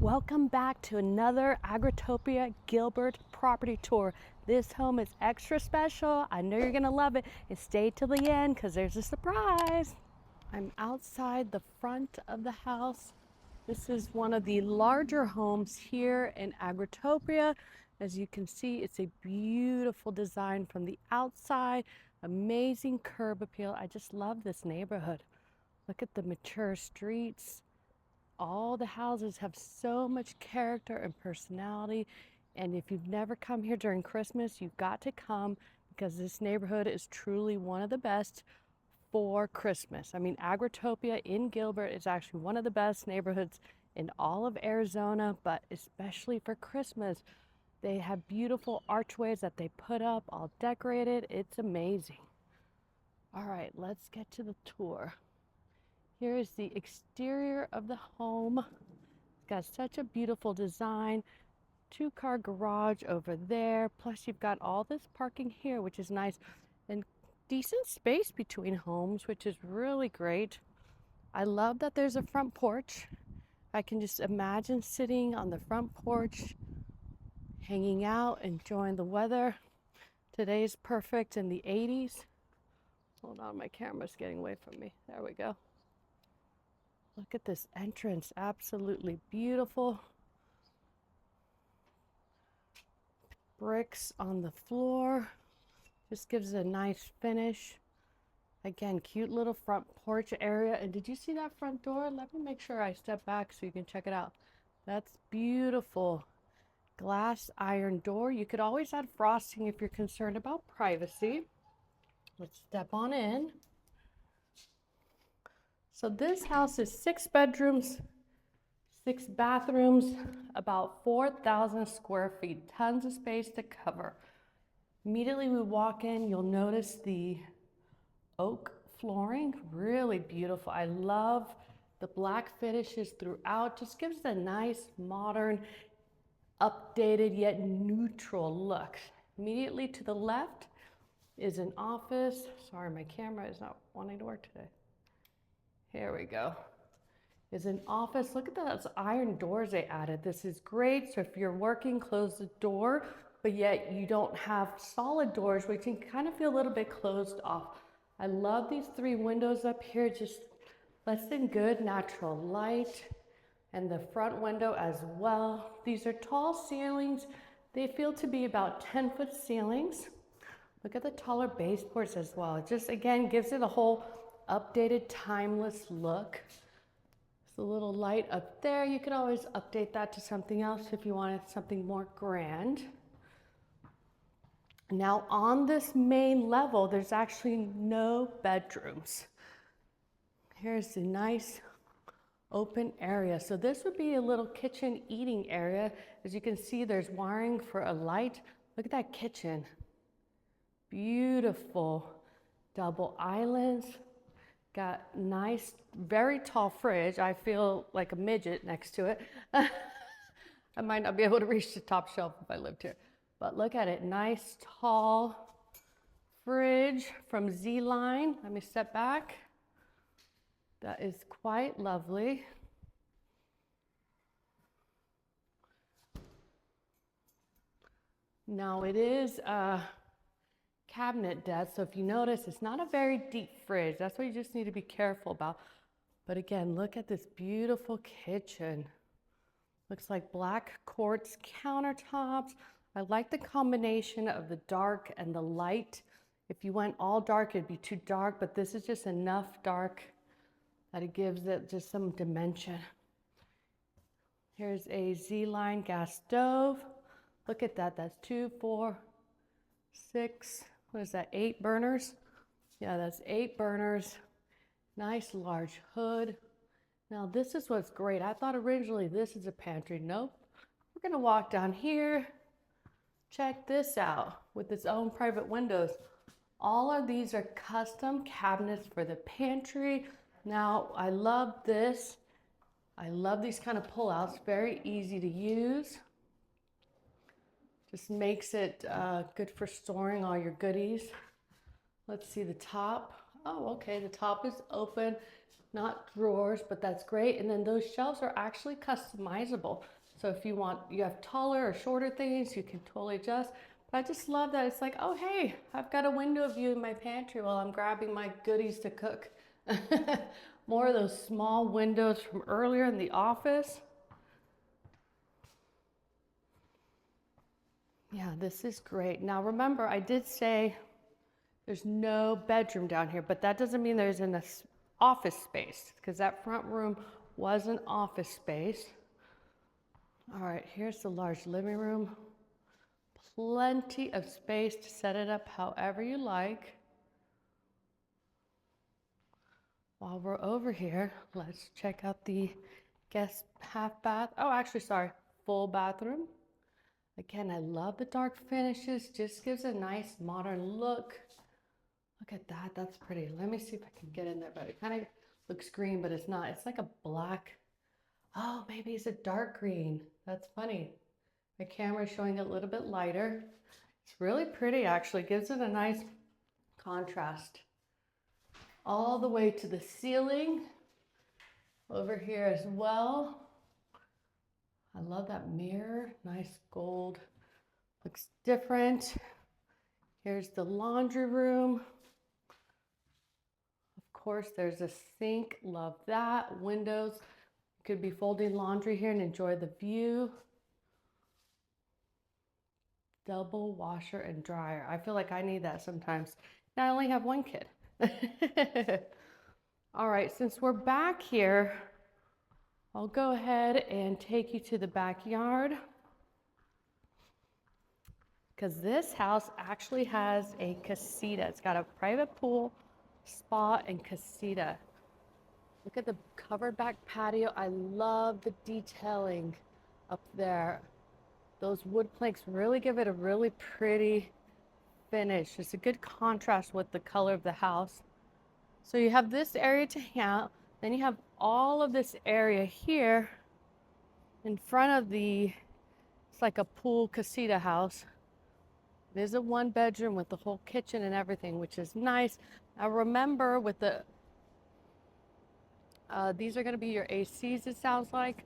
Welcome back to another Agritopia Gilbert property tour. This home is extra special. I know you're gonna love it, and stay till the end because there's a surprise. I'm outside the front of the house. This is one of the larger homes here in Agritopia. As you can see, it's a beautiful design from the outside, amazing curb appeal. I just love this neighborhood. Look at the mature streets. All the houses have so much character and personality. And if you've never come here during Christmas, you've got to come because this neighborhood is truly one of the best for Christmas. I mean, Agritopia in Gilbert is actually one of the best neighborhoods in all of Arizona, but especially for Christmas. They have beautiful archways that they put up, all decorated. It's amazing. All right, let's get to the tour. Here is the exterior of the home. It's got such a beautiful design. Two-car garage over there. Plus you've got all this parking here, which is nice. And decent space between homes, which is really great. I love that there's a front porch. I can just imagine sitting on the front porch, hanging out, enjoying the weather. Today's perfect in the 80s. Hold on, my camera's getting away from me. There we go. Look at this entrance, absolutely beautiful. Bricks on the floor, just gives it a nice finish. Again, cute little front porch area. And did you see that front door? Let me make sure I step back so you can check it out. That's beautiful. Glass iron door. You could always add frosting if you're concerned about privacy. Let's step on in. So this house is 6 bedrooms, 6 bathrooms, about 4,000 square feet, tons of space to cover. Immediately we walk in, you'll notice the oak flooring, really beautiful. I love the black finishes throughout, just gives it a nice, modern, updated yet neutral look. Immediately to the left is an office. Sorry, my camera is not wanting to work today. Here we go. Is an office. Look at those iron doors they added. This is great. So if you're working, close the door, but yet you don't have solid doors, which can kind of feel a little bit closed off. I love these 3 windows up here. Just lets in good natural light, and the front window as well. These are tall ceilings. They feel to be about 10-foot ceilings. Look at the taller baseboards as well. It just, again, gives it a whole updated, timeless look. There's a little light up there. You could always update that to something else if you wanted something more grand. Now on this main level, there's actually no bedrooms. Here's the nice open area. So this would be a little kitchen eating area. As you can see, there's wiring for a light. Look at that kitchen. Beautiful double islands. Got nice, very tall fridge. I feel like a midget next to it. I might not be able to reach the top shelf if I lived here. But look at it, nice, tall fridge from Z-Line. Let me step back. That is quite lovely. Now it is cabinet desk, so if you notice, it's not a very deep fridge. That's what you just need to be careful about. But again, look at this beautiful kitchen. Looks like black quartz countertops. I like the combination of the dark and the light. If you went all dark, it'd be too dark, but this is just enough dark that it gives it just some dimension. Here's a Z-Line gas stove. Look at that, that's 2, 4, 6, what is that, 8 burners? Yeah, that's 8 burners. Nice large hood. Now this is what's great. I thought originally this is a pantry. Nope. We're gonna walk down here. Check this out with its own private windows. All of these are custom cabinets for the pantry. Now I love this. I love these kind of pullouts, very easy to use. Just makes it good for storing all your goodies. Let's see the top. Oh, okay, the top is open. not drawers, but that's great. And then those shelves are actually customizable. So if you want, you have taller or shorter things, you can totally adjust. But I just love that it's like, oh, hey, I've got a window view in my pantry while I'm grabbing my goodies to cook. More of those small windows from earlier in the office. Yeah, this is great. Now remember, I did say there's no bedroom down here, but that doesn't mean there's an office space, because that front room was an office space. All right, here's the large living room. Plenty of space to set it up however you like. While we're over here, let's check out the guest half bath. Oh, actually, sorry, full bathroom. Again, I love the dark finishes, just gives a nice modern look. Look at that, that's pretty. Let me see if I can get in there, but it kind of looks green, but it's not. It's like a black, oh, maybe it's a dark green. That's funny. My camera is showing it a little bit lighter. It's really pretty, actually. Gives it a nice contrast. All the way to the ceiling. Over here as well. I love that mirror, nice gold. Looks different. Here's the laundry room. Of course, there's a sink, love that. Windows, you could be folding laundry here and enjoy the view. Double washer and dryer. I feel like I need that sometimes. And I only have one kid. All right, since we're back here, I'll go ahead and take you to the backyard, because this house actually has a casita. It's got a private pool, spa, and casita. Look at the covered back patio. I love the detailing up there. Those wood planks really give it a really pretty finish. It's a good contrast with the color of the house. So you have this area to hang out. Then you have all of this area here in front of the, it's like a pool casita house. It is a one bedroom with the whole kitchen and everything, which is nice. Now remember with the, these are gonna be your ACs, it sounds like.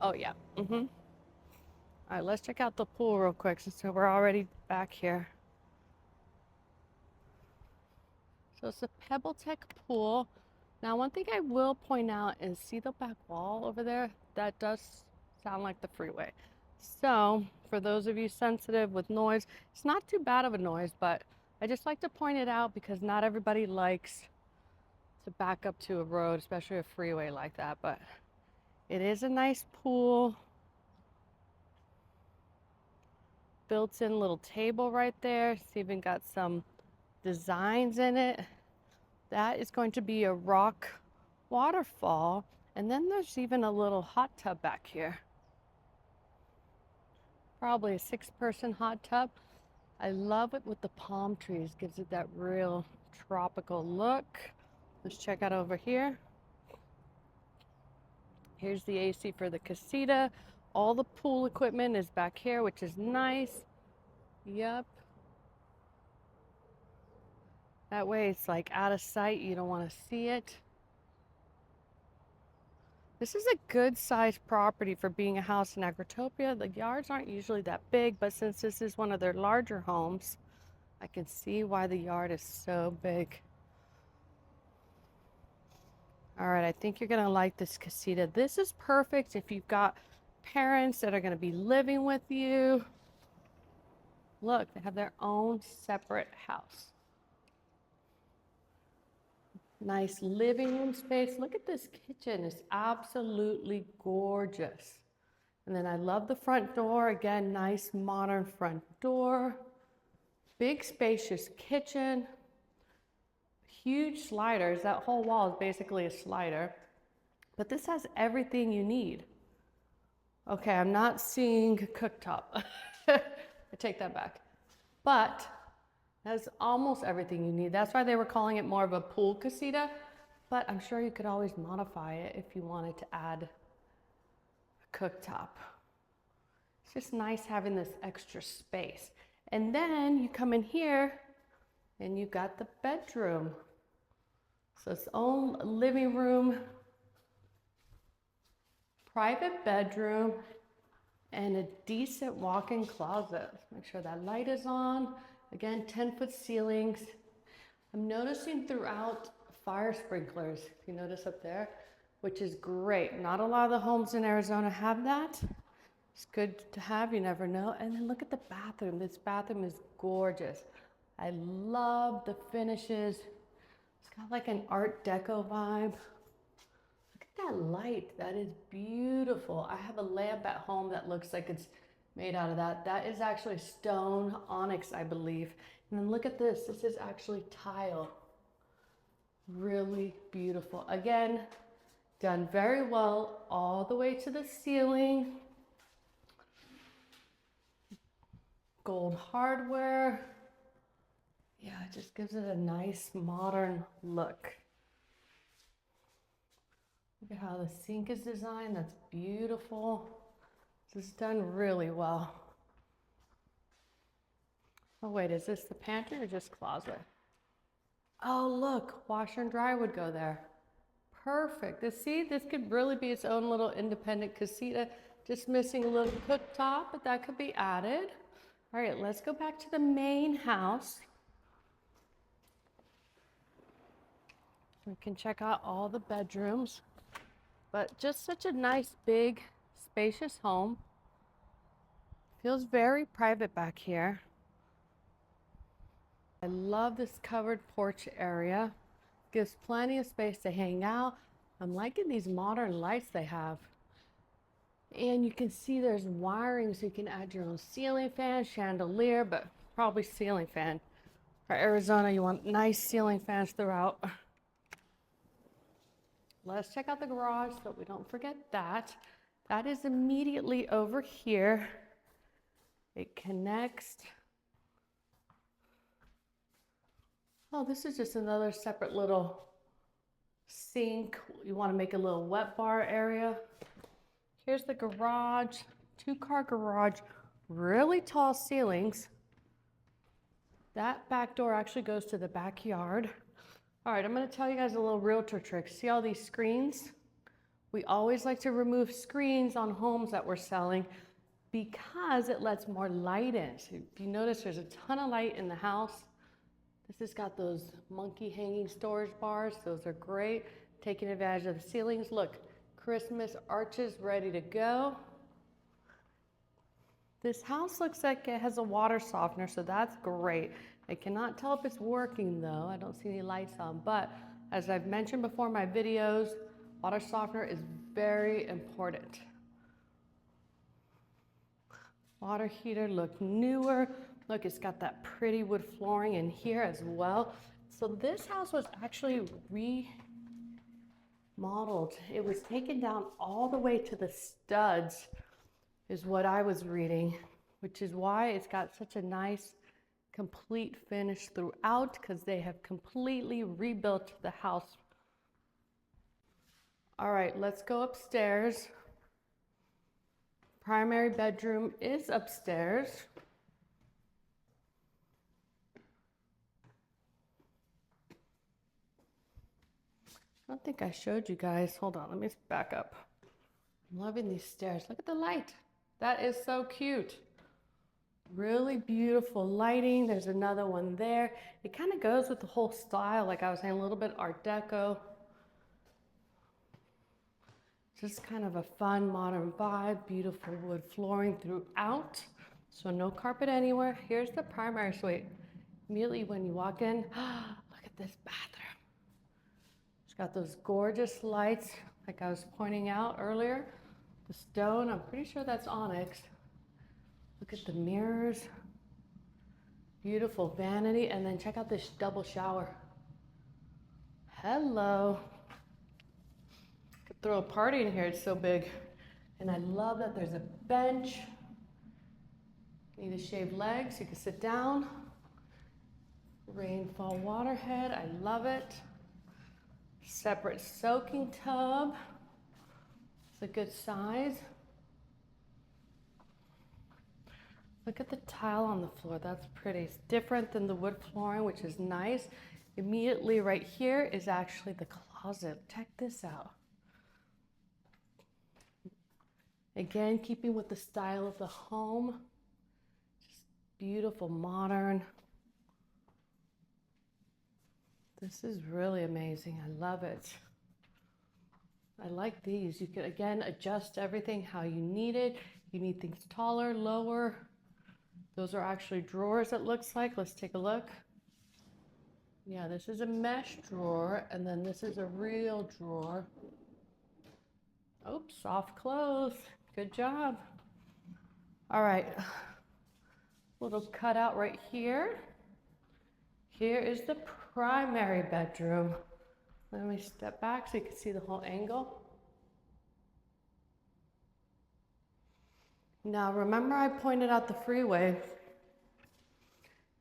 Oh yeah, All right, let's check out the pool real quick since we're already back here. So it's a PebbleTech pool. Now, one thing I will point out is, see the back wall over there? That does sound like the freeway. So for those of you sensitive with noise, it's not too bad of a noise, but I just like to point it out because not everybody likes to back up to a road, especially a freeway like that. But it is a nice pool. Built-in little table right there. It's even got some designs in it. That is going to be a rock waterfall. And then there's even a little hot tub back here. Probably a 6-person hot tub. I love it with the palm trees. Gives it that real tropical look. Let's check out over here. Here's the AC for the casita. All the pool equipment is back here, which is nice. Yep. That way it's like out of sight. You don't want to see it. This is a good sized property for being a house in Agritopia. The yards aren't usually that big, but since this is one of their larger homes, I can see why the yard is so big. All right, I think you're gonna like this casita. This is perfect if you've got parents that are gonna be living with you. Look, they have their own separate house. Nice living room space. Look at this kitchen. It's absolutely gorgeous. And then I love the front door. Again, nice modern front door. Big spacious kitchen. Huge sliders. That whole wall is basically a slider. But this has everything you need. Okay, I'm not seeing a cooktop. I take that back. But has almost everything you need. That's why they were calling it more of a pool casita, but I'm sure you could always modify it if you wanted to add a cooktop. It's just nice having this extra space. And then you come in here and you got the bedroom. So it's own living room, private bedroom, and a decent walk-in closet. Make sure that light is on. Again, 10-foot ceilings. I'm noticing throughout fire sprinklers, if you notice up there, which is great. Not a lot of the homes in Arizona have that. It's good to have, you never know. And then look at the bathroom. This bathroom is gorgeous. I love the finishes. It's got like an Art Deco vibe. Look at that light. That is beautiful. I have a lamp at home that looks like it's made out of that. That is actually stone onyx, I believe. And then look at this. This is actually tile. Really beautiful. Again, done very well all the way to the ceiling. Gold hardware. Yeah, it just gives it a nice modern look. Look at how the sink is designed. That's beautiful. This is done really well. Oh wait, is this the pantry or just closet? Oh look, washer and dryer would go there. Perfect. This could really be its own little independent casita. Just missing a little cooktop, but that could be added. All right, let's go back to the main house. We can check out all the bedrooms, but just such a nice, big, spacious home. Feels very private back here. I love this covered porch area. Gives plenty of space to hang out. I'm liking these modern lights they have. And you can see there's wiring, so you can add your own ceiling fan, chandelier, but probably ceiling fan. For Arizona, you want nice ceiling fans throughout. Let's check out the garage so we don't forget that. That is immediately over here. It connects. Oh, this is just another separate little sink. You want to make a little wet bar area. Here's the garage, 2-car garage, really tall ceilings. That back door actually goes to the backyard. All right, I'm going to tell you guys a little realtor trick. See all these screens? We always like to remove screens on homes that we're selling because it lets more light in. So if you notice, there's a ton of light in the house. This has got those monkey hanging storage bars. Those are great. Taking advantage of the ceilings. Look, Christmas arches ready to go. This house looks like it has a water softener, so that's great. I cannot tell if it's working though. I don't see any lights on, but as I've mentioned before in my videos, water softener is very important. Water heater look newer. Look, it's got that pretty wood flooring in here as well. So this house was actually remodeled. It was taken down all the way to the studs, is what I was reading, which is why it's got such a nice complete finish throughout, because they have completely rebuilt the house. All right, let's go upstairs. Primary bedroom is upstairs. I don't think I showed you guys. Hold on, let me back up. I'm loving these stairs. Look at the light. That is so cute. Really beautiful lighting. There's another one there. It kind of goes with the whole style, like I was saying, a little bit Art Deco. Just kind of a fun modern vibe. Beautiful wood flooring throughout. So no carpet anywhere. Here's the primary suite. Immediately when you walk in, look at this bathroom. It's got those gorgeous lights, like I was pointing out earlier. The stone, I'm pretty sure that's onyx. Look at the mirrors. Beautiful vanity. And then check out this double shower. Hello. Could throw a party in here, it's so big. And I love that there's a bench. Need to shave legs, you can sit down. Rainfall water head, I love it. Separate soaking tub. It's a good size. Look at the tile on the floor, that's pretty. It's different than the wood flooring, which is nice. Immediately right here is actually the closet. Check this out. Again, keeping with the style of the home. Just beautiful, modern. This is really amazing. I love it. I like these. You can, again, adjust everything how you need it. You need things taller, lower. Those are actually drawers, it looks like. Let's take a look. Yeah, this is a mesh drawer, and then this is a real drawer. Oops, soft close. Good job. All right, little cutout right here. Here is the primary bedroom. Let me step back so you can see the whole angle. Now, remember I pointed out the freeway.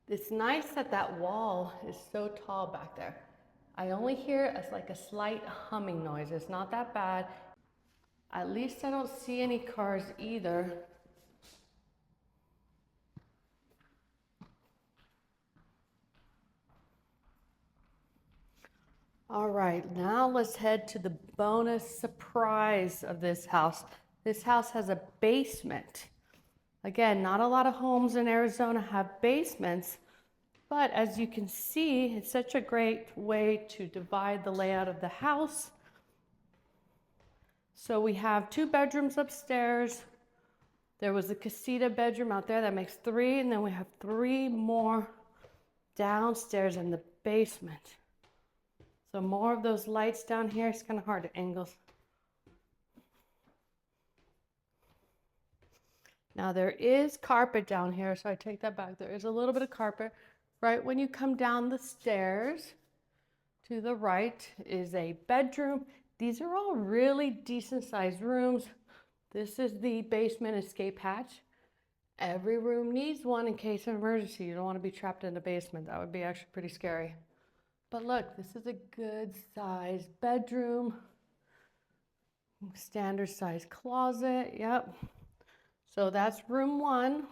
It's nice that that wall is so tall back there. I only hear like a slight humming noise. It's not that bad. At least I don't see any cars either. All right, now let's head to the bonus surprise of this house. This house has a basement. Again, not a lot of homes in Arizona have basements, but as you can see, it's such a great way to divide the layout of the house. So we have 2 bedrooms upstairs. There was a casita bedroom out there that makes 3, and then we have 3 more downstairs in the basement. So more of those lights down here. It's kind of hard to angle. Now there is carpet down here, so I take that back. There is a little bit of carpet. Right when you come down the stairs, to the right is a bedroom. These are all really decent sized rooms. This is the basement escape hatch. Every room needs one in case of emergency. You don't want to be trapped in the basement. That would be actually pretty scary. But look, this is a good sized bedroom. Standard size closet, yep. So that's room 1.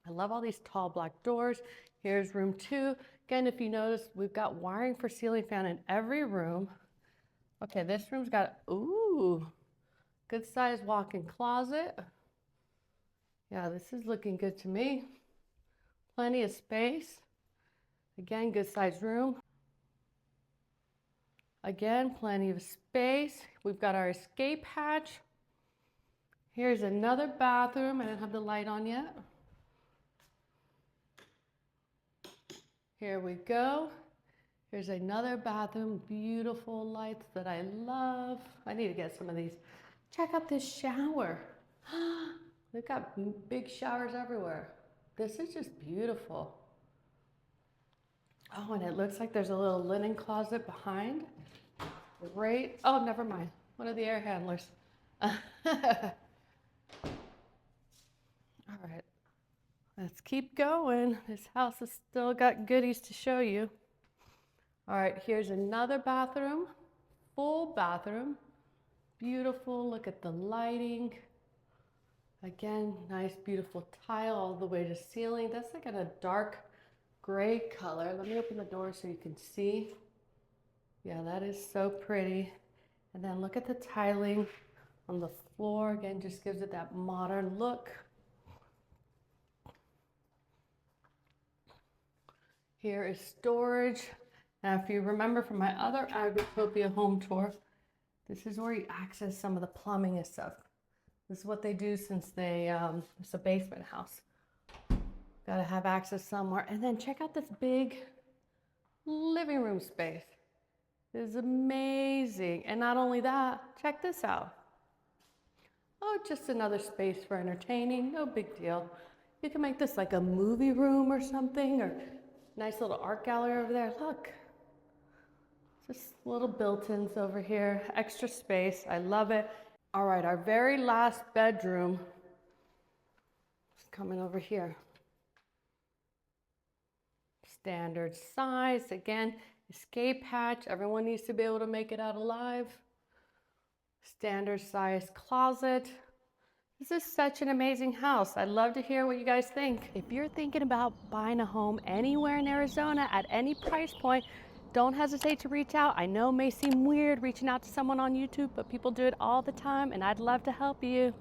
I love all these tall black doors. Here's room 2. Again, if you notice, we've got wiring for ceiling fan in every room. Okay, this room's got, ooh, good sized walk-in closet. Yeah, this is looking good to me. Plenty of space. Again, good sized room. Again, plenty of space. We've got our escape hatch. Here's another bathroom. I don't have the light on yet. Here we go. Here's another bathroom. Beautiful lights that I love. I need to get some of these. Check out this shower. They've got big showers everywhere. This is just beautiful. Oh, and it looks like there's a little linen closet behind. Great. Oh, never mind. One of the air handlers. All right. Let's keep going. This house has still got goodies to show you. All right, here's another bathroom. Full bathroom. Beautiful. Look at the lighting. Again, nice, beautiful tile all the way to ceiling. That's like in a dark gray color. Let me open the door so you can see. Yeah, that is so pretty. And then look at the tiling on the floor. Again, just gives it that modern look. Here is storage. Now, if you remember from my other Agritopia home tour, this is where you access some of the plumbing and stuff. This is what they do since it's a basement house. Got to have access somewhere. And then check out this big living room space. This is amazing. And not only that, check this out. Oh, just another space for entertaining. No big deal. You can make this like a movie room or something, or nice little art gallery over there. Look. Just little built-ins over here. Extra space. I love it. All right, our very last bedroom is coming over here. Standard size. Again, escape hatch. Everyone needs to be able to make it out alive. Standard size closet. This is such an amazing house. I'd love to hear what you guys think. If you're thinking about buying a home anywhere in Arizona at any price point, Don't hesitate to reach out. I know it may seem weird reaching out to someone on YouTube, but people do it all the time, and I'd love to help you.